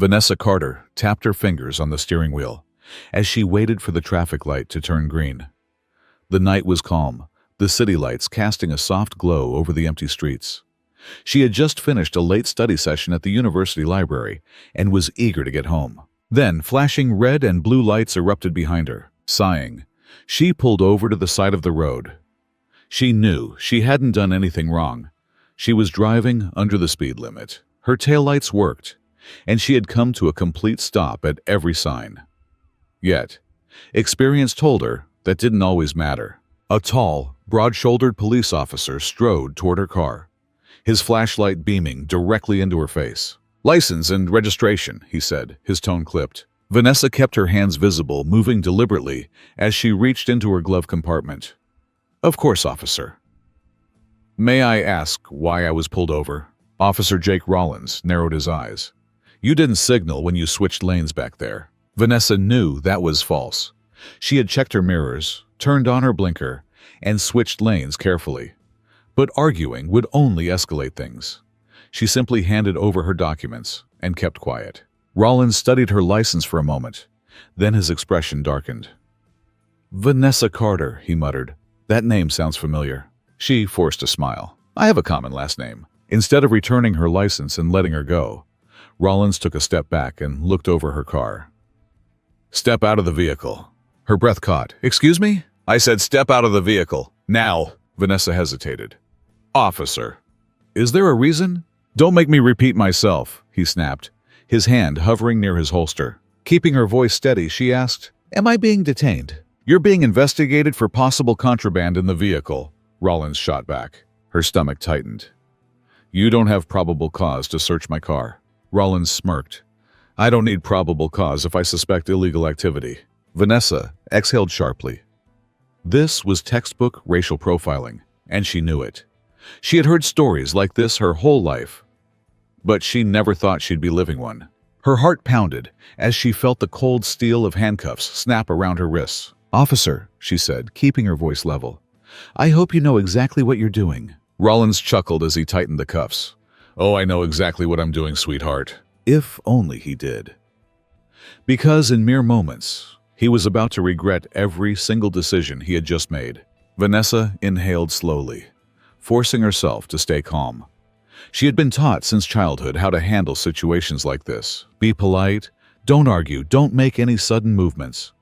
Vanessa Carter tapped her fingers on the steering wheel as she waited for the traffic light to turn green. The night was calm, the city lights casting a soft glow over the empty streets. She had just finished a late study session at the university library and was eager to get home. Then, flashing red and blue lights erupted behind her. Sighing, she pulled over to the side of the road. She knew she hadn't done anything wrong. She was driving under the speed limit. Her taillights worked, and she had come to a complete stop at every sign. Yet, experience told her that didn't always matter. A tall, broad-shouldered police officer strode toward her car, his flashlight beaming directly into her face. "License and registration," he said, his tone clipped. Vanessa kept her hands visible, moving deliberately as she reached into her glove compartment. "Of course, officer." "May I ask why I was pulled over?" Officer Jake Rollins narrowed his eyes. "You didn't signal when you switched lanes back there." Vanessa knew that was false. She had checked her mirrors, turned on her blinker, and switched lanes carefully. But arguing would only escalate things. She simply handed over her documents and kept quiet. Rollins studied her license for a moment. Then his expression darkened. "Vanessa Carter," he muttered. "That name sounds familiar." She forced a smile. "I have a common last name." Instead of returning her license and letting her go, Rollins took a step back and looked over her car. "Step out of the vehicle." Her breath caught. "Excuse me?" "I said step out of the vehicle. Now." Vanessa hesitated. "Officer." "Is there a reason?" "Don't make me repeat myself," he snapped, his hand hovering near his holster. Keeping her voice steady, she asked, "Am I being detained?" "You're being investigated for possible contraband in the vehicle," Rollins shot back. Her stomach tightened. "You don't have probable cause to search my car." Rollins smirked. "I don't need probable cause if I suspect illegal activity." Vanessa exhaled sharply. This was textbook racial profiling, and she knew it. She had heard stories like this her whole life, but she never thought she'd be living one. Her heart pounded as she felt the cold steel of handcuffs snap around her wrists. "Officer," she said, keeping her voice level, "I hope you know exactly what you're doing." Rollins chuckled as he tightened the cuffs. "Oh, I know exactly what I'm doing, sweetheart." If only he did. Because in mere moments, he was about to regret every single decision he had just made. Vanessa inhaled slowly, forcing herself to stay calm. She had been taught since childhood how to handle situations like this. Be polite, don't argue, don't make any sudden movements.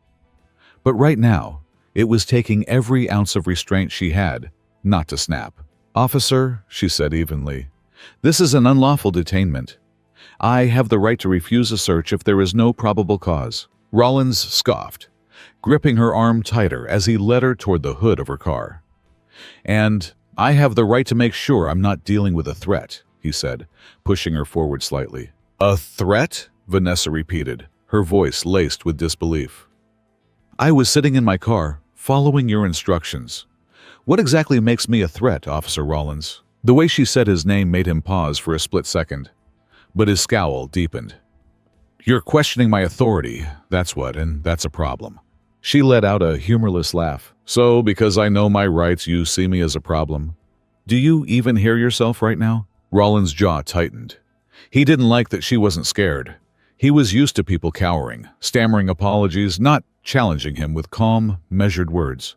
But right now, it was taking every ounce of restraint she had not to snap. "Officer," she said evenly, "this is an unlawful detainment. I have the right to refuse a search if there is no probable cause." Rollins scoffed, gripping her arm tighter as he led her toward the hood of her car. "And I have the right to make sure I'm not dealing with a threat," he said, pushing her forward slightly. "A threat?" Vanessa repeated, her voice laced with disbelief. "I was sitting in my car, following your instructions. What exactly makes me a threat, Officer Rollins?" The way she said his name made him pause for a split second, but his scowl deepened. "You're questioning my authority, that's what, and that's a problem." She let out a humorless laugh. "So, because I know my rights, you see me as a problem? Do you even hear yourself right now?" Rollins' jaw tightened. He didn't like that she wasn't scared. He was used to people cowering, stammering apologies, not challenging him with calm, measured words.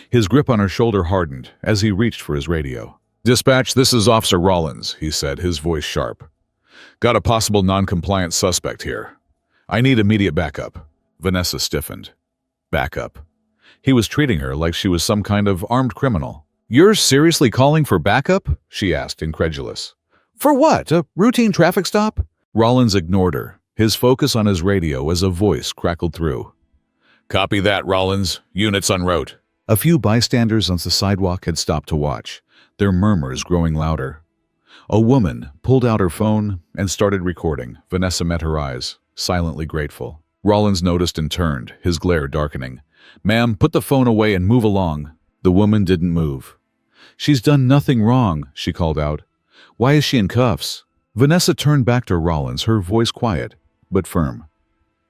His grip on her shoulder hardened as he reached for his radio. "Dispatch, this is Officer Rollins," he said, his voice sharp. "Got a possible non-compliant suspect here. I need immediate backup." Vanessa stiffened. Backup. He was treating her like she was some kind of armed criminal. "You're seriously calling for backup?" she asked, incredulous. "For what? A routine traffic stop?" Rollins ignored her, his focus on his radio as a voice crackled through. "Copy that, Rollins. Units en route." A few bystanders on the sidewalk had stopped to watch, their murmurs growing louder. A woman pulled out her phone and started recording. Vanessa met her eyes, silently grateful. Rollins noticed and turned, his glare darkening. "Ma'am, put the phone away and move along." The woman didn't move. "She's done nothing wrong," she called out. "Why is she in cuffs?" Vanessa turned back to Rollins, her voice quiet, but firm.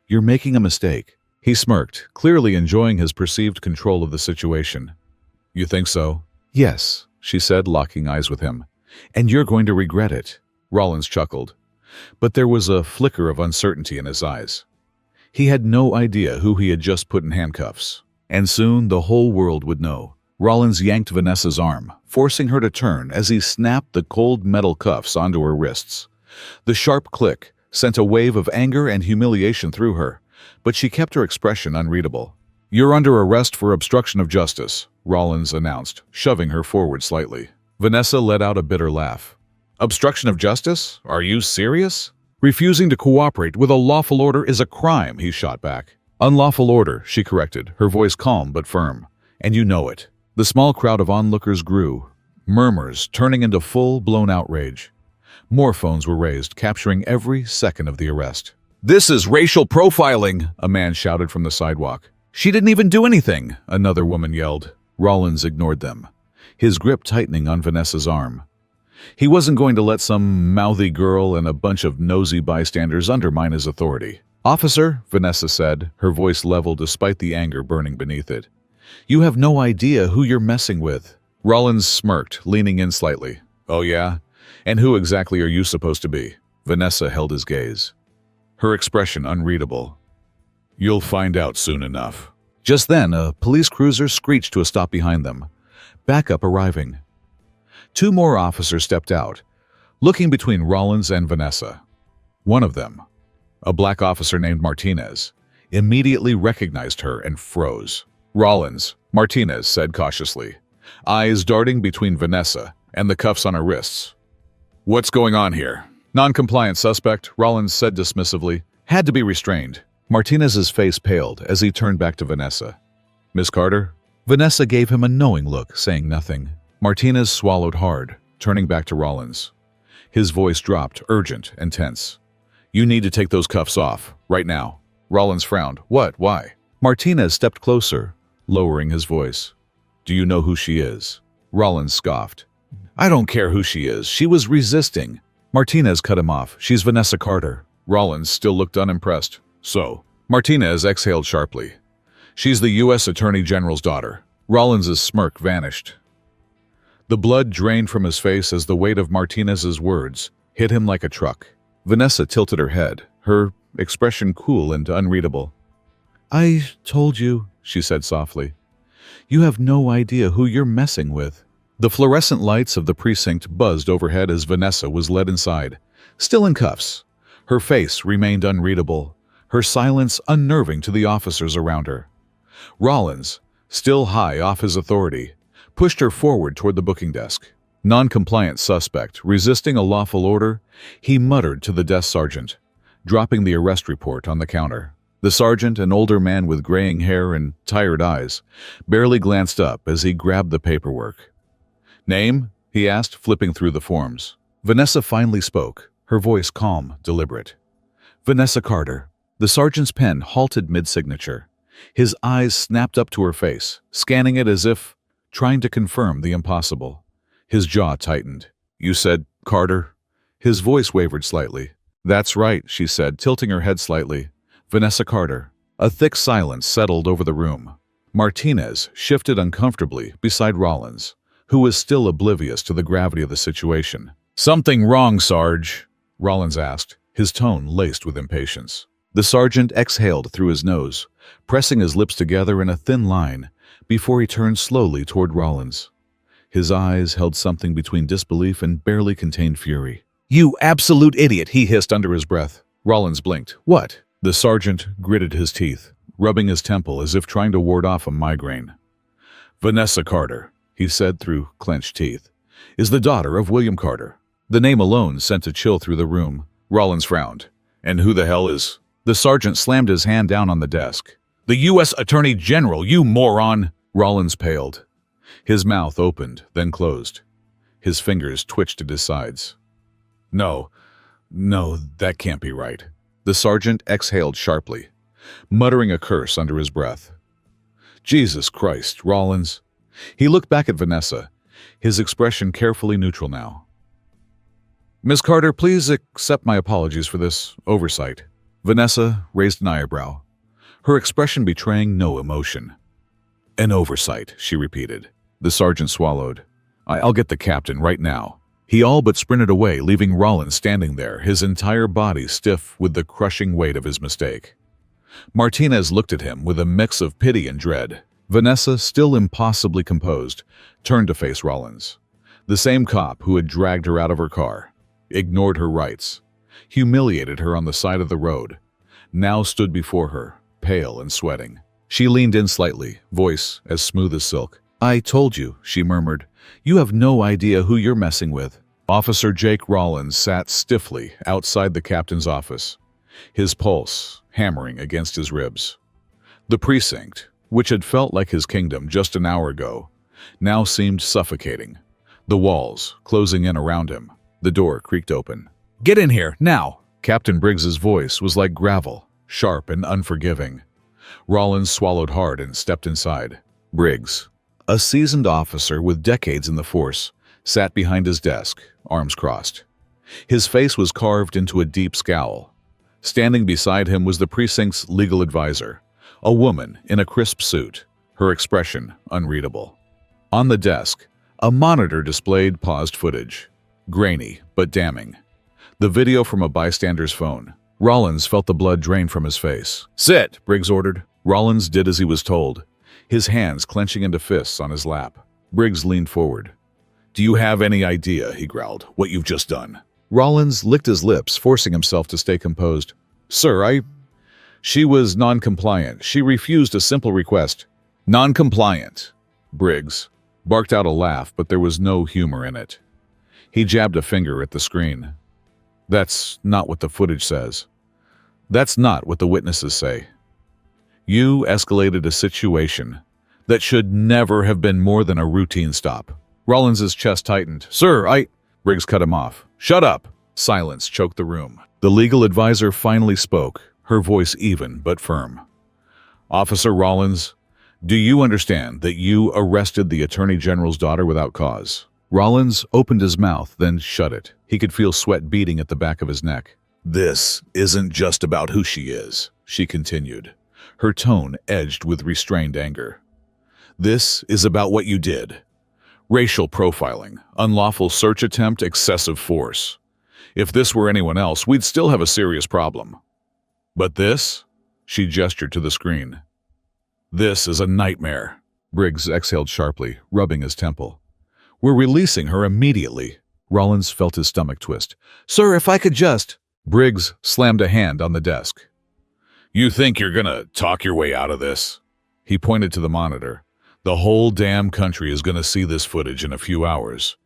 "You're making a mistake." He smirked, clearly enjoying his perceived control of the situation. "You think so?" "Yes," she said, locking eyes with him. "And you're going to regret it." Rollins chuckled. But there was a flicker of uncertainty in his eyes. He had no idea who he had just put in handcuffs. And soon the whole world would know. Rollins yanked Vanessa's arm, forcing her to turn as he snapped the cold metal cuffs onto her wrists. The sharp click sent a wave of anger and humiliation through her, but she kept her expression unreadable. "You're under arrest for obstruction of justice," Rollins announced, shoving her forward slightly. Vanessa let out a bitter laugh. "Obstruction of justice? Are you serious?" "Refusing to cooperate with a lawful order is a crime," he shot back. "Unlawful order," she corrected, her voice calm but firm. "And you know it." The small crowd of onlookers grew, murmurs turning into full-blown outrage. More phones were raised, capturing every second of the arrest. "This is racial profiling," a man shouted from the sidewalk. "She didn't even do anything," another woman yelled. Rollins ignored them, his grip tightening on Vanessa's arm. He wasn't going to let some mouthy girl and a bunch of nosy bystanders undermine his authority. "Officer," Vanessa said, her voice level despite the anger burning beneath it. "You have no idea who you're messing with." Rollins smirked, leaning in slightly. "Oh yeah? And who exactly are you supposed to be?" Vanessa held his gaze, her expression unreadable. "You'll find out soon enough." Just then, a police cruiser screeched to a stop behind them, backup arriving. Two more officers stepped out, looking between Rollins and Vanessa. One of them, a black officer named Martinez, immediately recognized her and froze. "Rollins," Martinez said cautiously, eyes darting between Vanessa and the cuffs on her wrists. "What's going on here?" "Non-compliant suspect," Rollins said dismissively, "had to be restrained." Martinez's face paled as he turned back to Vanessa. "Miss Carter?" Vanessa gave him a knowing look, saying nothing. Martinez swallowed hard, turning back to Rollins. His voice dropped, urgent and tense. "You need to take those cuffs off, right now." Rollins frowned. "What? Why?" Martinez stepped closer, lowering his voice. "Do you know who she is?" Rollins scoffed. "I don't care who she is. She was resisting." Martinez cut him off. "She's Vanessa Carter." Rollins still looked unimpressed. "So?" Martinez exhaled sharply. "She's the U.S. Attorney General's daughter." Rollins's smirk vanished. The blood drained from his face as the weight of Martinez's words hit him like a truck. Vanessa tilted her head, her expression cool and unreadable. "I told you," she said softly. "You have no idea who you're messing with." The fluorescent lights of the precinct buzzed overhead as Vanessa was led inside, still in cuffs. Her face remained unreadable, her silence unnerving to the officers around her. Rollins, still high off his authority, pushed her forward toward the booking desk. Non-compliant suspect, resisting a lawful order, he muttered to the desk sergeant, dropping the arrest report on the counter. The sergeant, an older man with graying hair and tired eyes, barely glanced up as he grabbed the paperwork. "Name?" he asked, flipping through the forms. Vanessa finally spoke, her voice calm, deliberate. "Vanessa Carter." The sergeant's pen halted mid-signature. His eyes snapped up to her face, scanning it as if trying to confirm the impossible. His jaw tightened. "You said Carter?" His voice wavered slightly. "That's right," she said, tilting her head slightly. "Vanessa Carter." A thick silence settled over the room. Martinez shifted uncomfortably beside Rollins, who was still oblivious to the gravity of the situation. "Something wrong, Sarge?" Rollins asked, his tone laced with impatience. The sergeant exhaled through his nose, pressing his lips together in a thin line before he turned slowly toward Rollins. His eyes held something between disbelief and barely contained fury. "You absolute idiot," he hissed under his breath. Rollins blinked. "What?" The sergeant gritted his teeth, rubbing his temple as if trying to ward off a migraine. "Vanessa Carter," he said through clenched teeth, "is the daughter of William Carter." The name alone sent a chill through the room. Rollins frowned. "And who the hell is—" The sergeant slammed his hand down on the desk. "The U.S. Attorney General, you moron!" Rollins paled. His mouth opened, then closed. His fingers twitched at his sides. No, that can't be right." The sergeant exhaled sharply, muttering a curse under his breath. "Jesus Christ, Rollins." He looked back at Vanessa, his expression carefully neutral now. "Miss Carter, please accept my apologies for this oversight." Vanessa raised an eyebrow, her expression betraying no emotion. "An oversight," she repeated. The sergeant swallowed. "I'll get the captain right now." He all but sprinted away, leaving Rollins standing there, his entire body stiff with the crushing weight of his mistake. Martinez looked at him with a mix of pity and dread. Vanessa, still impossibly composed, turned to face Rollins. The same cop who had dragged her out of her car, ignored her rights, humiliated her on the side of the road, now stood before her, pale and sweating. She leaned in slightly, voice as smooth as silk. "I told you," she murmured. "You have no idea who you're messing with." Officer Jake Rollins sat stiffly outside the captain's office, his pulse hammering against his ribs. The precinct, which had felt like his kingdom just an hour ago, now seemed suffocating. The walls closing in around him. The door creaked open. "Get in here, now!" Captain Briggs's voice was like gravel, sharp and unforgiving. Rollins swallowed hard and stepped inside. Briggs, a seasoned officer with decades in the force, sat behind his desk, arms crossed. His face was carved into a deep scowl. Standing beside him was the precinct's legal advisor, a woman in a crisp suit, her expression unreadable. On the desk, a monitor displayed paused footage, grainy but damning. The video from a bystander's phone. Rollins felt the blood drain from his face. "Sit," Briggs ordered. Rollins did as he was told, his hands clenching into fists on his lap. Briggs leaned forward. "Do you have any idea," he growled, "what you've just done?" Rollins licked his lips, forcing himself to stay composed. "Sir, She was non-compliant. She refused a simple request." "Non-compliant." Briggs barked out a laugh, but there was no humor in it. He jabbed a finger at the screen. "That's not what the footage says. That's not what the witnesses say. You escalated a situation that should never have been more than a routine stop." Rollins's chest tightened. "Sir, Briggs cut him off. "Shut up!" Silence choked the room. The legal advisor finally spoke, her voice even but firm. "Officer Rollins, do you understand that you arrested the Attorney General's daughter without cause?" Rollins opened his mouth, then shut it. He could feel sweat beading at the back of his neck. "This isn't just about who she is," she continued, her tone edged with restrained anger. "This is about what you did. Racial profiling, unlawful search attempt, excessive force. If this were anyone else, we'd still have a serious problem. But this?" She gestured to the screen. "This is a nightmare." Briggs exhaled sharply, rubbing his temple. "We're releasing her immediately." Rollins felt his stomach twist. "Sir, if I could just—" Briggs slammed a hand on the desk. "You think you're gonna talk your way out of this?" He pointed to the monitor. "The whole damn country is gonna see this footage in a few hours.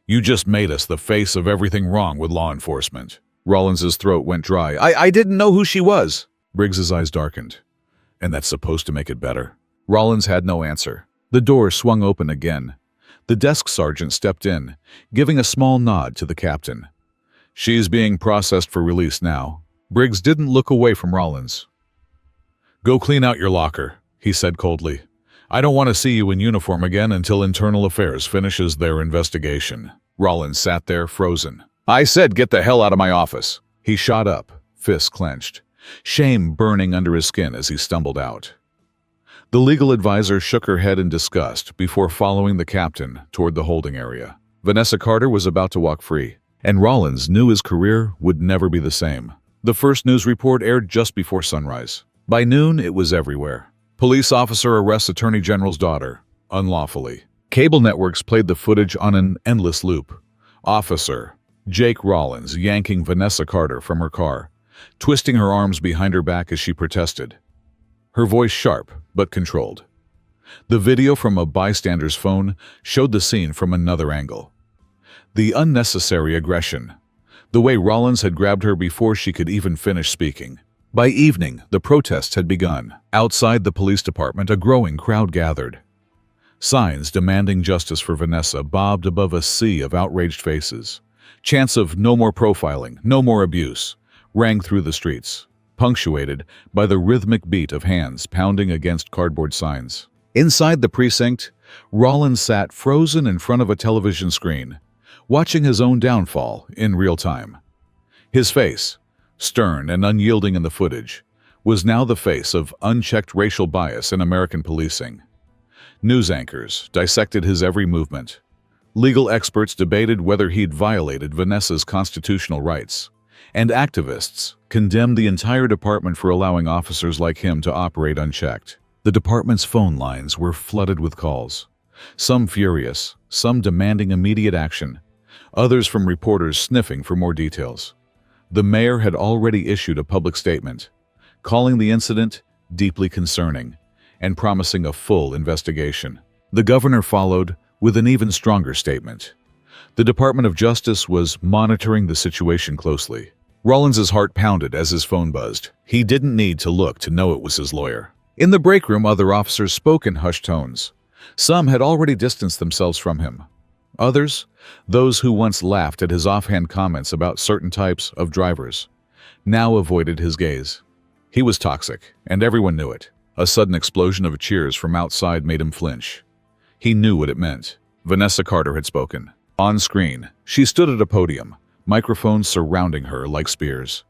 You just made us the face of everything wrong with law enforcement." Rollins's throat went dry. I didn't know who she was." Briggs's eyes darkened. "And that's supposed to make it better?" Rollins had no answer. The door swung open again. The desk sergeant stepped in, giving a small nod to the captain. "She's being processed for release now." Briggs didn't look away from Rollins. "Go clean out your locker," he said coldly. "I don't want to see you in uniform again until Internal Affairs finishes their investigation." Rollins sat there, frozen. "I said get the hell out of my office." He shot up, fists clenched, shame burning under his skin as he stumbled out. The legal advisor shook her head in disgust before following the captain toward the holding area. Vanessa Carter was about to walk free, and Rollins knew his career would never be the same. The first news report aired just before sunrise. By noon, it was everywhere. Police officer arrests Attorney General's daughter, unlawfully. Cable networks played the footage on an endless loop. Officer Jake Rollins yanking Vanessa Carter from her car, twisting her arms behind her back as she protested. Her voice sharp but controlled. The video from a bystander's phone showed the scene from another angle. The unnecessary aggression, the way Rollins had grabbed her before she could even finish speaking. By evening, the protests had begun. Outside the police department, a growing crowd gathered. Signs demanding justice for Vanessa bobbed above a sea of outraged faces. Chants of "no more profiling, no more abuse" rang through the streets, punctuated by the rhythmic beat of hands pounding against cardboard signs. Inside the precinct, Rollins sat frozen in front of a television screen, watching his own downfall in real time. His face, stern and unyielding in the footage, was now the face of unchecked racial bias in American policing. News anchors dissected his every movement. Legal experts debated whether he'd violated Vanessa's constitutional rights, and activists condemned the entire department for allowing officers like him to operate unchecked. The department's phone lines were flooded with calls, some furious, some demanding immediate action, others from reporters sniffing for more details. The mayor had already issued a public statement, calling the incident deeply concerning and promising a full investigation. The governor followed with an even stronger statement. The Department of Justice was monitoring the situation closely. Rollins's heart pounded as his phone buzzed. He didn't need to look to know it was his lawyer. In the break room, other officers spoke in hushed tones. Some had already distanced themselves from him. Others, those who once laughed at his offhand comments about certain types of drivers, now avoided his gaze. He was toxic, and everyone knew it. A sudden explosion of cheers from outside made him flinch. He knew what it meant. Vanessa Carter had spoken. On screen, she stood at a podium, microphones surrounding her like spears.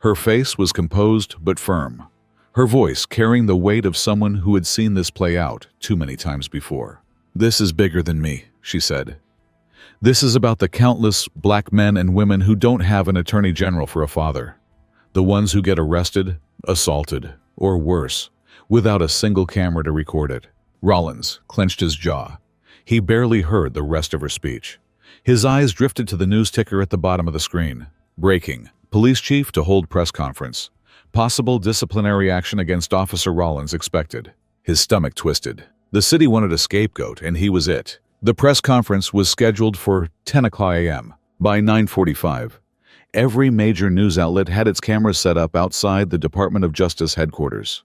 Her face was composed but firm, her voice carrying the weight of someone who had seen this play out too many times before. "This is bigger than me," she said. "This is about the countless black men and women who don't have an attorney general for a father. The ones who get arrested, assaulted, or worse, without a single camera to record it." Rollins clenched his jaw. He barely heard the rest of her speech. His eyes drifted to the news ticker at the bottom of the screen. Breaking. Police chief to hold press conference. Possible disciplinary action against Officer Rollins expected. His stomach twisted. The city wanted a scapegoat, and he was it. The press conference was scheduled for 10 o'clock a.m. By 9:45, every major news outlet had its cameras set up outside the Department of Justice headquarters.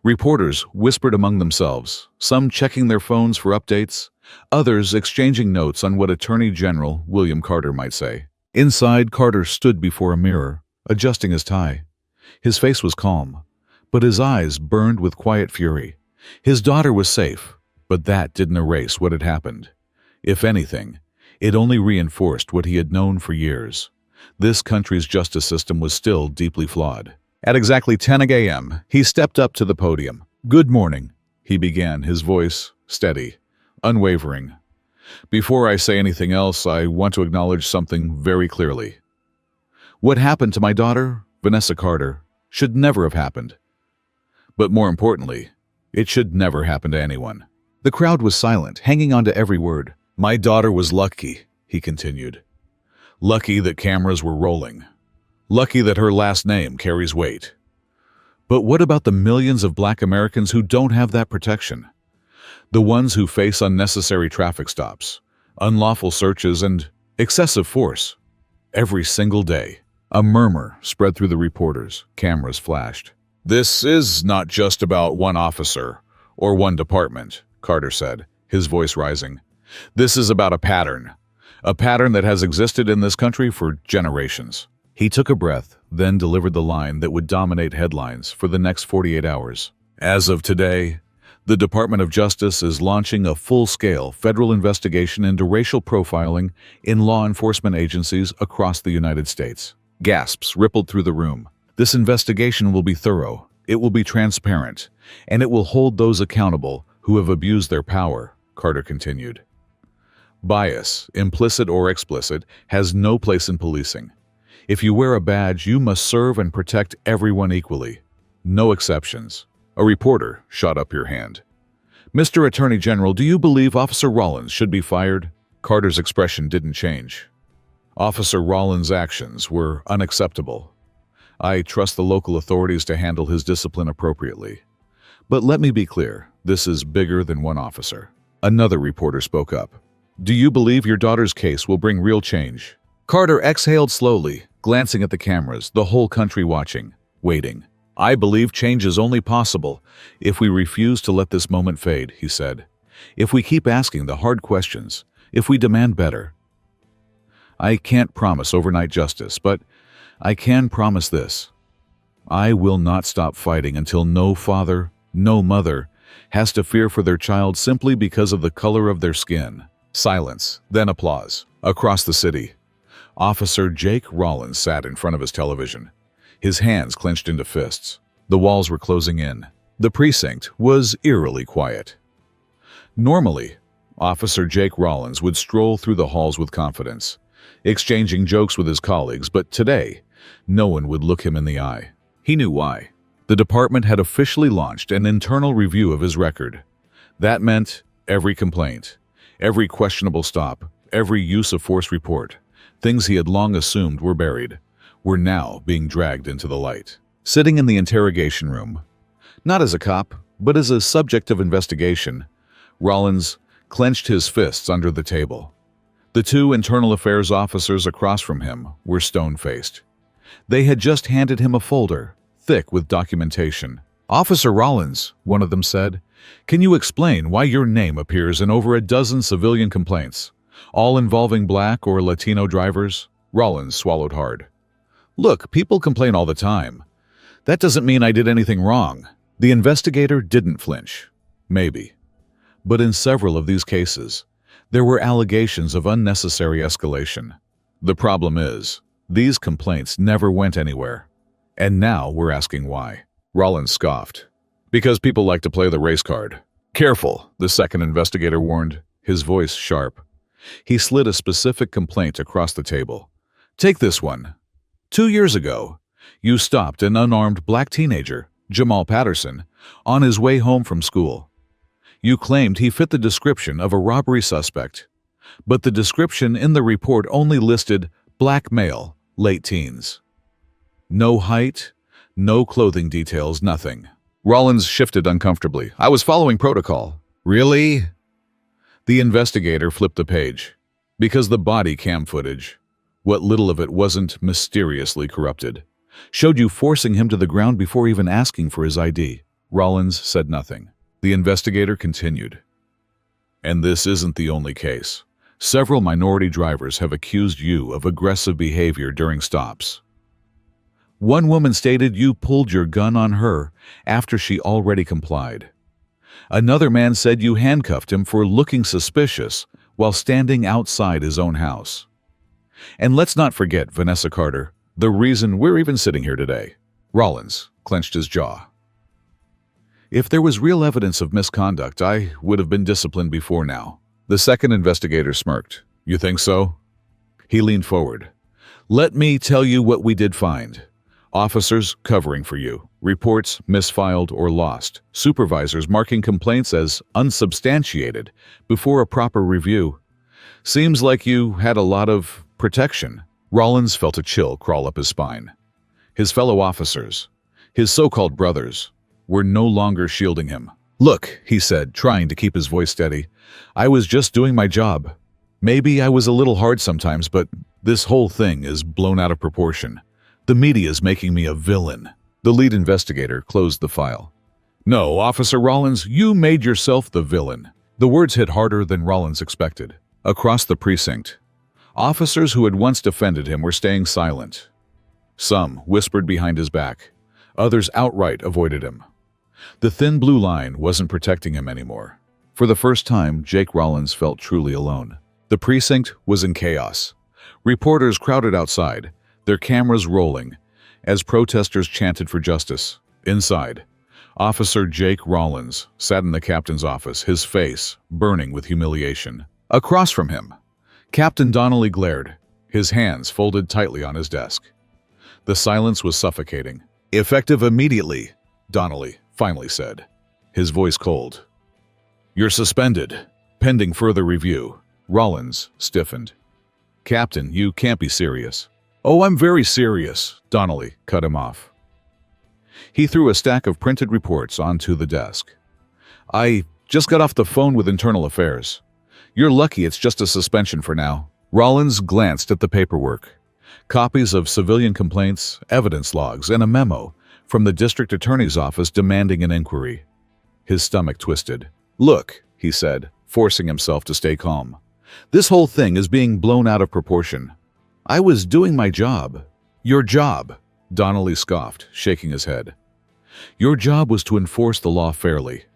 Reporters whispered among themselves, some checking their phones for updates, others exchanging notes on what Attorney General William Carter might say. Inside, Carter stood before a mirror, adjusting his tie. His face was calm, but his eyes burned with quiet fury. His daughter was safe, but that didn't erase what had happened. If anything, it only reinforced what he had known for years. This country's justice system was still deeply flawed. At exactly 10 a.m., he stepped up to the podium. "Good morning," he began, his voice steady, unwavering. "Before I say anything else, I want to acknowledge something very clearly. What happened to my daughter, Vanessa Carter, should never have happened. But more importantly, it should never happen to anyone." The crowd was silent, hanging on to every word. "My daughter was lucky," he continued. "Lucky that cameras were rolling. Lucky that her last name carries weight. But what about the millions of black Americans who don't have that protection? The ones who face unnecessary traffic stops, unlawful searches, and excessive force every single day." A murmur spread through the reporters. Cameras flashed. "This is not just about one officer or one department," Carter said, his voice rising. "This is about a pattern that has existed in this country for generations." He took a breath, then delivered the line that would dominate headlines for the next 48 hours. "As of today, the Department of Justice is launching a full-scale federal investigation into racial profiling in law enforcement agencies across the United States." Gasps rippled through the room. "This investigation will be thorough, it will be transparent, and it will hold those accountable who have abused their power," Carter continued. "Bias, implicit or explicit, has no place in policing. If you wear a badge, you must serve and protect everyone equally. No exceptions." A reporter shot up your hand. "Mr. Attorney General, do you believe Officer Rollins should be fired?" Carter's expression didn't change. "Officer Rollins' actions were unacceptable. I trust the local authorities to handle his discipline appropriately. But let me be clear, this is bigger than one officer." Another reporter spoke up. "Do you believe your daughter's case will bring real change?" Carter exhaled slowly, glancing at the cameras, the whole country watching, waiting. "I believe change is only possible if we refuse to let this moment fade," he said. "If we keep asking the hard questions, if we demand better. I can't promise overnight justice, but I can promise this. I will not stop fighting until no father, no mother, has to fear for their child simply because of the color of their skin." Silence, then applause. Across the city, Officer Jake Rollins sat in front of his television, his hands clenched into fists. The walls were closing in. The precinct was eerily quiet. Normally, Officer Jake Rollins would stroll through the halls with confidence, exchanging jokes with his colleagues, but today, no one would look him in the eye. He knew why. The department had officially launched an internal review of his record. That meant every complaint, every questionable stop, every use of force report, things he had long assumed were buried, were now being dragged into the light. Sitting in the interrogation room, not as a cop, but as a subject of investigation, Rollins clenched his fists under the table. The two internal affairs officers across from him were stone-faced. They had just handed him a folder, thick with documentation. "Officer Rollins," one of them said, "can you explain why your name appears in over a dozen civilian complaints, all involving Black or Latino drivers?" Rollins swallowed hard. "Look, people complain all the time. That doesn't mean I did anything wrong." The investigator didn't flinch. Maybe. But in several of these cases, there were allegations of unnecessary escalation. The problem is, these complaints never went anywhere. And now we're asking why. Rollins scoffed. "Because people like to play the race card." "Careful," the second investigator warned, his voice sharp. He slid a specific complaint across the table. "Take this one. 2 years ago, you stopped an unarmed Black teenager, Jamal Patterson, on his way home from school. You claimed he fit the description of a robbery suspect, but the description in the report only listed Black male, late teens. No height, no clothing details, nothing." Rollins shifted uncomfortably. "I was following protocol." "Really?" The investigator flipped the page. Because the body cam footage, what little of it wasn't mysteriously corrupted, showed you forcing him to the ground before even asking for his ID. Rollins said nothing. The investigator continued. "And this isn't the only case. Several minority drivers have accused you of aggressive behavior during stops. One woman stated you pulled your gun on her after she already complied. Another man said you handcuffed him for looking suspicious while standing outside his own house. And let's not forget Vanessa Carter, the reason we're even sitting here today." Rollins clenched his jaw. "If there was real evidence of misconduct, I would have been disciplined before now." The second investigator smirked. "You think so?" He leaned forward. "Let me tell you what we did find. Officers covering for you, reports misfiled or lost, supervisors marking complaints as unsubstantiated before a proper review. Seems like you had a lot of protection." Rollins felt a chill crawl up his spine. His fellow officers, his so-called brothers, were no longer shielding him. "Look," he said, trying to keep his voice steady, "I was just doing my job. Maybe I was a little hard sometimes, but this whole thing is blown out of proportion. The media's making me a villain." The lead investigator closed the file. "No, Officer Rollins, you made yourself the villain." The words hit harder than Rollins expected. Across the precinct, officers who had once defended him were staying silent. Some whispered behind his back. Others outright avoided him. The thin blue line wasn't protecting him anymore. For the first time, Jake Rollins felt truly alone. The precinct was in chaos. Reporters crowded outside, their cameras rolling, as protesters chanted for justice. Inside, Officer Jake Rollins sat in the captain's office, his face burning with humiliation. Across from him, Captain Donnelly glared, his hands folded tightly on his desk. The silence was suffocating. "Effective immediately," Donnelly finally said, his voice cold. "You're suspended, pending further review." Rollins stiffened. "Captain, you can't be serious." "Oh, I'm very serious," Donnelly cut him off. He threw a stack of printed reports onto the desk. "I just got off the phone with Internal Affairs. You're lucky it's just a suspension for now." Rollins glanced at the paperwork. Copies of civilian complaints, evidence logs, and a memo from the district attorney's office demanding an inquiry. His stomach twisted. "Look," he said, forcing himself to stay calm. "This whole thing is being blown out of proportion. I was doing my job." "Your job," Donnelly scoffed, shaking his head. "Your job was to enforce the law fairly.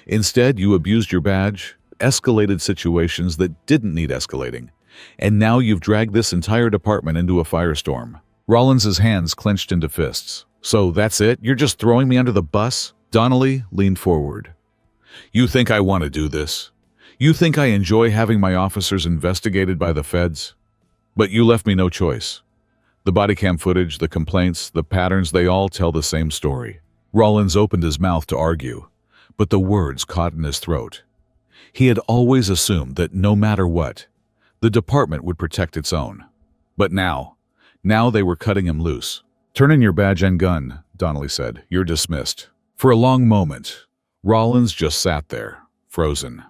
Instead, you abused your badge, escalated situations that didn't need escalating, and now you've dragged this entire department into a firestorm." Rollins's hands clenched into fists. "So that's it? You're just throwing me under the bus?" Donnelly leaned forward. "You think I want to do this? You think I enjoy having my officers investigated by the feds? But you left me no choice. The body cam footage, the complaints, the patterns, they all tell the same story. Rollins opened his mouth to argue, but the words caught in his throat. He had always assumed that no matter what, the department would protect its own. But now they were cutting him loose. "Turn in your badge and gun," Donnelly said. "You're dismissed." For a long moment, Rollins just sat there, frozen.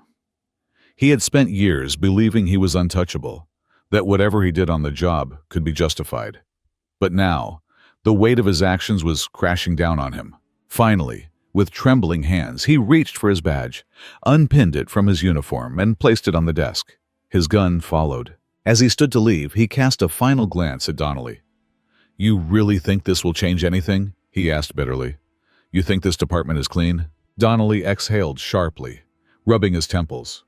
He had spent years believing he was untouchable, that whatever he did on the job could be justified. But now, the weight of his actions was crashing down on him. Finally, with trembling hands, he reached for his badge, unpinned it from his uniform, and placed it on the desk. His gun followed. As he stood to leave, he cast a final glance at Donnelly. "You really think this will change anything?" he asked bitterly. "You think this department is clean?" Donnelly exhaled sharply, rubbing his temples.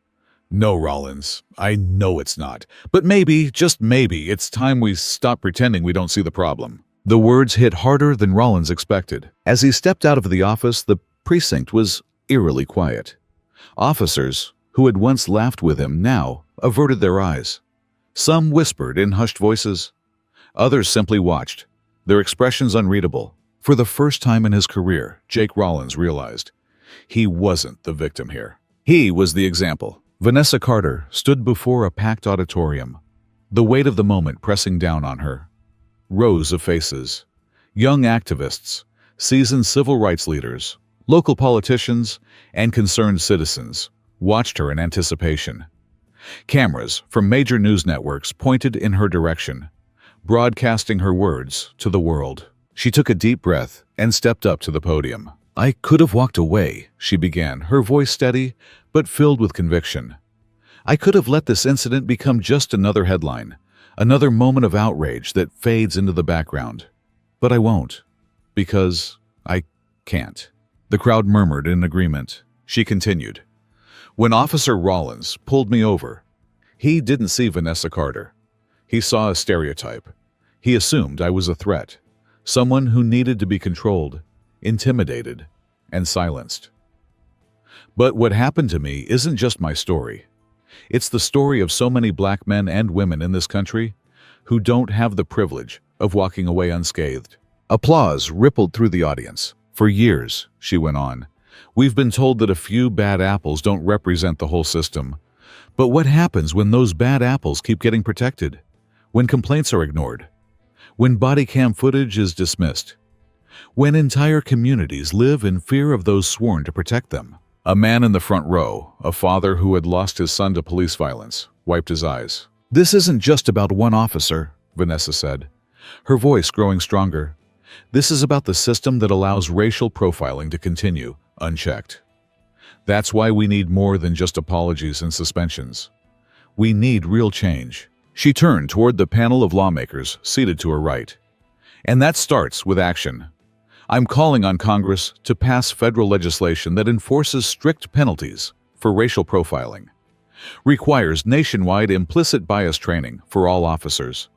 "No, Rollins, I know it's not. But maybe, just maybe, it's time we stop pretending we don't see the problem." The words hit harder than Rollins expected. As he stepped out of the office, the precinct was eerily quiet. Officers, who had once laughed with him, now averted their eyes. Some whispered in hushed voices. Others simply watched, their expressions unreadable. For the first time in his career, Jake Rollins realized he wasn't the victim here. He was the example. Vanessa Carter stood before a packed auditorium, the weight of the moment pressing down on her. Rows of faces, young activists, seasoned civil rights leaders, local politicians, and concerned citizens watched her in anticipation. Cameras from major news networks pointed in her direction, broadcasting her words to the world. She took a deep breath and stepped up to the podium. "I could have walked away," she began, her voice steady but filled with conviction. "I could have let this incident become just another headline, another moment of outrage that fades into the background. But I won't, because I can't." The crowd murmured in agreement. She continued. "When Officer Rollins pulled me over, he didn't see Vanessa Carter. He saw a stereotype. He assumed I was a threat, someone who needed to be controlled, intimidated, and silenced. But what happened to me isn't just my story. It's the story of so many black men and women in this country who don't have the privilege of walking away unscathed." Applause rippled through the audience. "For years," she went on, "we've been told that a few bad apples don't represent the whole system. But what happens when those bad apples keep getting protected? When complaints are ignored? When body cam footage is dismissed? When entire communities live in fear of those sworn to protect them?" A man in the front row, a father who had lost his son to police violence, wiped his eyes. "This isn't just about one officer," Vanessa said, her voice growing stronger. "This is about the system that allows racial profiling to continue unchecked. That's why we need more than just apologies and suspensions. We need real change." She turned toward the panel of lawmakers seated to her right. "And that starts with action. I'm calling on Congress to pass federal legislation that enforces strict penalties for racial profiling, requires nationwide implicit bias training for all officers,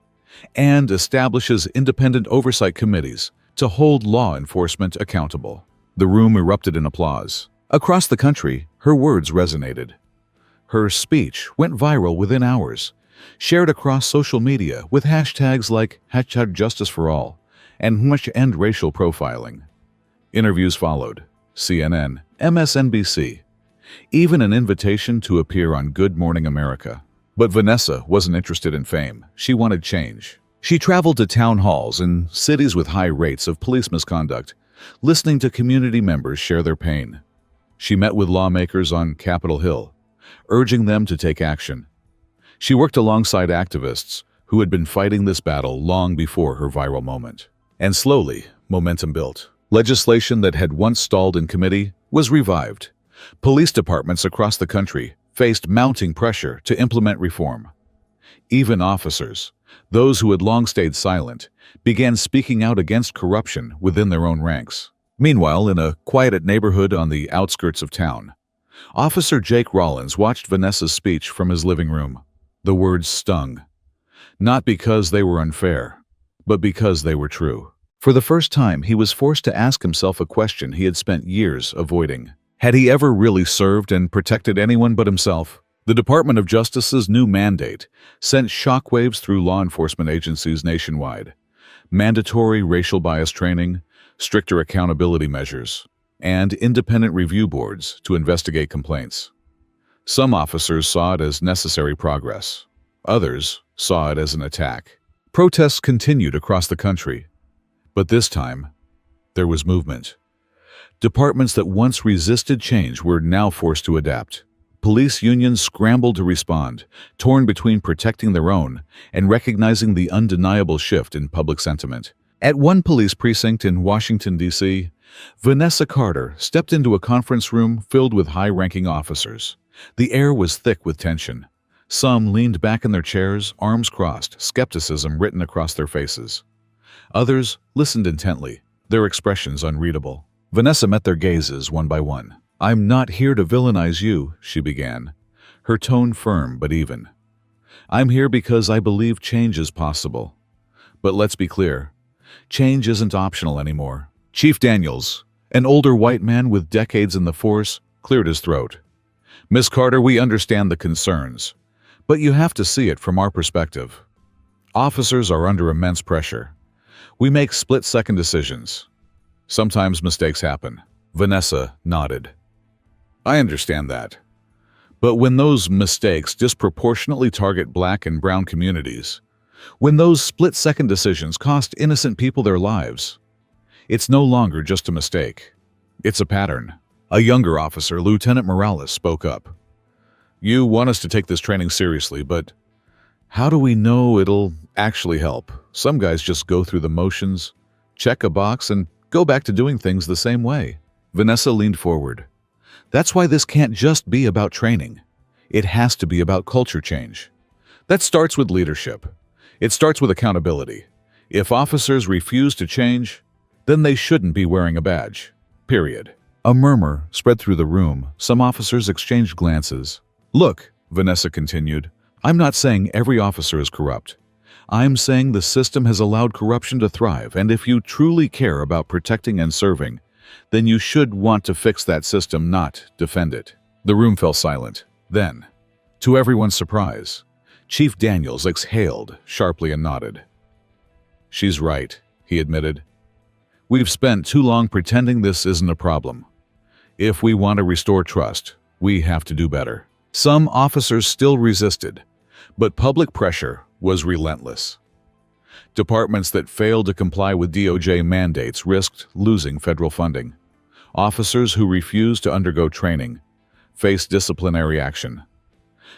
and establishes independent oversight committees to hold law enforcement accountable." The room erupted in applause. Across the country, her words resonated. Her speech went viral within hours, shared across social media with hashtags like #JusticeForAll and #End Racial Profiling. Interviews followed. CNN, MSNBC, even an invitation to appear on Good Morning America. But Vanessa wasn't interested in fame. She wanted change. She traveled to town halls in cities with high rates of police misconduct, listening to community members share their pain. She met with lawmakers on Capitol Hill, urging them to take action. She worked alongside activists who had been fighting this battle long before her viral moment. And slowly, momentum built. Legislation that had once stalled in committee was revived. Police departments across the country faced mounting pressure to implement reform. Even officers, those who had long stayed silent, began speaking out against corruption within their own ranks. Meanwhile, in a quiet neighborhood on the outskirts of town, Officer Jake Rollins watched Vanessa's speech from his living room. The words stung, not because they were unfair, but because they were true. For the first time, he was forced to ask himself a question he had spent years avoiding. Had he ever really served and protected anyone but himself? The Department of Justice's new mandate sent shockwaves through law enforcement agencies nationwide. Mandatory racial bias training, stricter accountability measures, and independent review boards to investigate complaints. Some officers saw it as necessary progress. Others saw it as an attack. Protests continued across the country, but this time, there was movement. Departments that once resisted change were now forced to adapt. Police unions scrambled to respond, torn between protecting their own and recognizing the undeniable shift in public sentiment. At one police precinct in Washington, D.C., Vanessa Carter stepped into a conference room filled with high-ranking officers. The air was thick with tension. Some leaned back in their chairs, arms crossed, skepticism written across their faces. Others listened intently, their expressions unreadable. Vanessa met their gazes one by one. "I'm not here to villainize you," she began, her tone firm but even. "I'm here because I believe change is possible. But let's be clear, change isn't optional anymore." Chief Daniels, an older white man with decades in the force, cleared his throat. "Miss Carter, we understand the concerns, but you have to see it from our perspective. Officers are under immense pressure. We make split-second decisions. Sometimes mistakes happen." Vanessa nodded. "I understand that. But when those mistakes disproportionately target Black and brown communities, when those split-second decisions cost innocent people their lives, it's no longer just a mistake. It's a pattern." A younger officer, Lieutenant Morales, spoke up. "You want us to take this training seriously, but how do we know it'll actually help? Some guys just go through the motions, check a box, and go back to doing things the same way." Vanessa leaned forward. "That's why this can't just be about training. It has to be about culture change. That starts with leadership. It starts with accountability. If officers refuse to change, then they shouldn't be wearing a badge. Period." A murmur spread through the room. Some officers exchanged glances. "Look," Vanessa continued, "I'm not saying every officer is corrupt. I'm saying the system has allowed corruption to thrive, and if you truly care about protecting and serving, then you should want to fix that system, not defend it." The room fell silent. Then, to everyone's surprise, Chief Daniels exhaled sharply and nodded. "She's right," he admitted. "We've spent too long pretending this isn't a problem. If we want to restore trust, we have to do better." Some officers still resisted, but public pressure was relentless. Departments that failed to comply with DOJ mandates risked losing federal funding. Officers who refused to undergo training faced disciplinary action.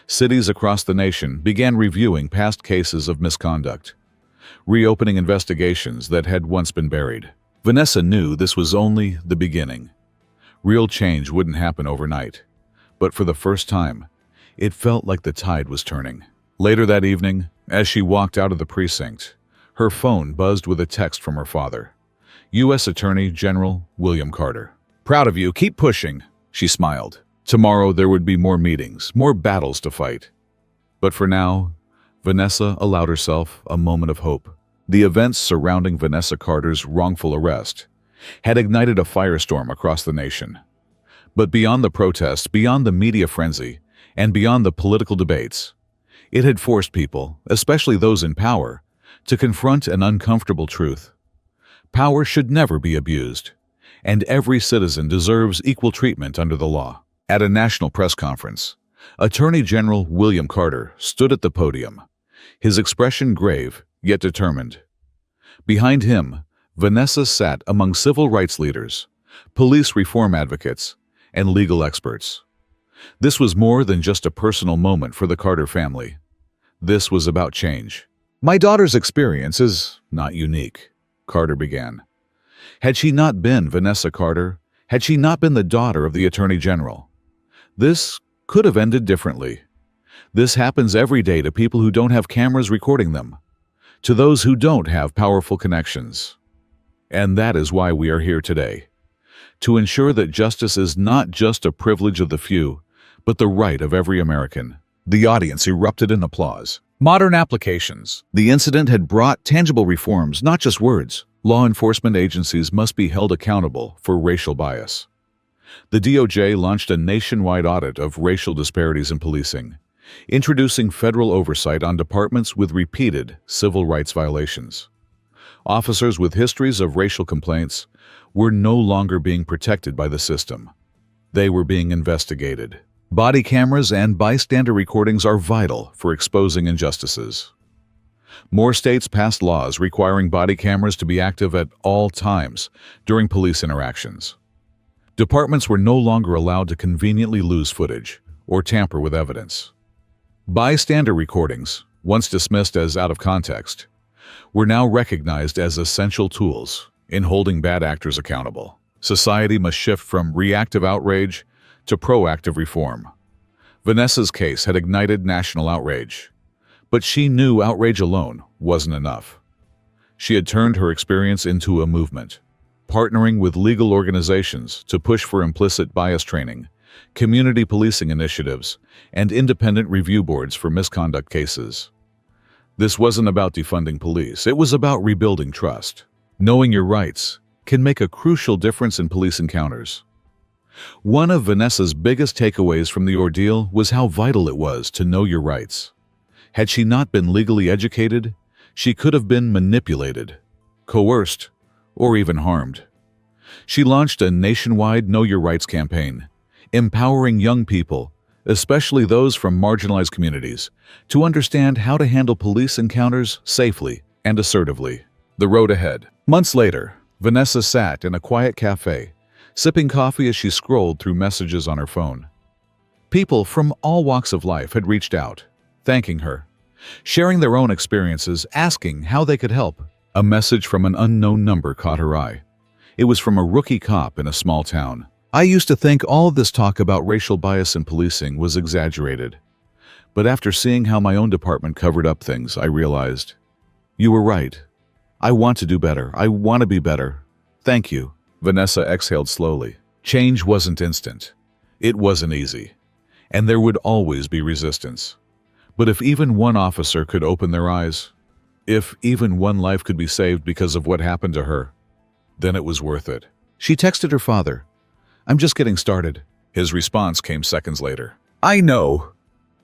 Cities across the nation began reviewing past cases of misconduct, reopening investigations that had once been buried. Vanessa knew this was only the beginning. Real change wouldn't happen overnight, but for the first time, it felt like the tide was turning. Later that evening, as she walked out of the precinct, her phone buzzed with a text from her father, U.S. Attorney General William Carter. "Proud of you, keep pushing," she smiled. Tomorrow there would be more meetings, more battles to fight. But for now, Vanessa allowed herself a moment of hope. The events surrounding Vanessa Carter's wrongful arrest had ignited a firestorm across the nation. But beyond the protests, beyond the media frenzy, and beyond the political debates, it had forced people, especially those in power, to confront an uncomfortable truth. Power should never be abused, and every citizen deserves equal treatment under the law. At a national press conference, Attorney General William Carter stood at the podium, his expression grave yet determined. Behind him, Vanessa sat among civil rights leaders, police reform advocates, and legal experts. This was more than just a personal moment for the Carter family. This was about change. "My daughter's experience is not unique," Carter began. Had she not been Vanessa Carter, had she not been the daughter of the Attorney General, this could have ended differently. This happens every day to people who don't have cameras recording them, to those who don't have powerful connections. And that is why we are here today, to ensure that justice is not just a privilege of the few, but the right of every American. The audience erupted in applause. Modern applications. The incident had brought tangible reforms, not just words. Law enforcement agencies must be held accountable for racial bias. The DOJ launched a nationwide audit of racial disparities in policing, introducing federal oversight on departments with repeated civil rights violations. Officers with histories of racial complaints were no longer being protected by the system. They were being investigated. Body cameras and bystander recordings are vital for exposing injustices. More states passed laws requiring body cameras to be active at all times during police interactions. Departments were no longer allowed to conveniently lose footage or tamper with evidence. Bystander recordings, once dismissed as out of context, were now recognized as essential tools in holding bad actors accountable. Society must shift from reactive outrage to proactive reform. Vanessa's case had ignited national outrage, but she knew outrage alone wasn't enough. She had turned her experience into a movement, partnering with legal organizations to push for implicit bias training, community policing initiatives, and independent review boards for misconduct cases. This wasn't about defunding police, it was about rebuilding trust. Knowing your rights can make a crucial difference in police encounters. One of Vanessa's biggest takeaways from the ordeal was how vital it was to know your rights. Had she not been legally educated, she could have been manipulated, coerced, or even harmed. She launched a nationwide Know Your Rights campaign, empowering young people, especially those from marginalized communities, to understand how to handle police encounters safely and assertively. The road ahead. Months later, Vanessa sat in a quiet cafe, sipping coffee as she scrolled through messages on her phone. People from all walks of life had reached out, thanking her, sharing their own experiences, asking how they could help. A message from an unknown number caught her eye. It was from a rookie cop in a small town. "I used to think all of this talk about racial bias in policing was exaggerated. But after seeing how my own department covered up things, I realized, you were right. I want to do better. I want to be better. Thank you." Vanessa exhaled slowly. Change wasn't instant. It wasn't easy. And there would always be resistance. But if even one officer could open their eyes, if even one life could be saved because of what happened to her, then it was worth it. She texted her father, "I'm just getting started." His response came seconds later. "I know.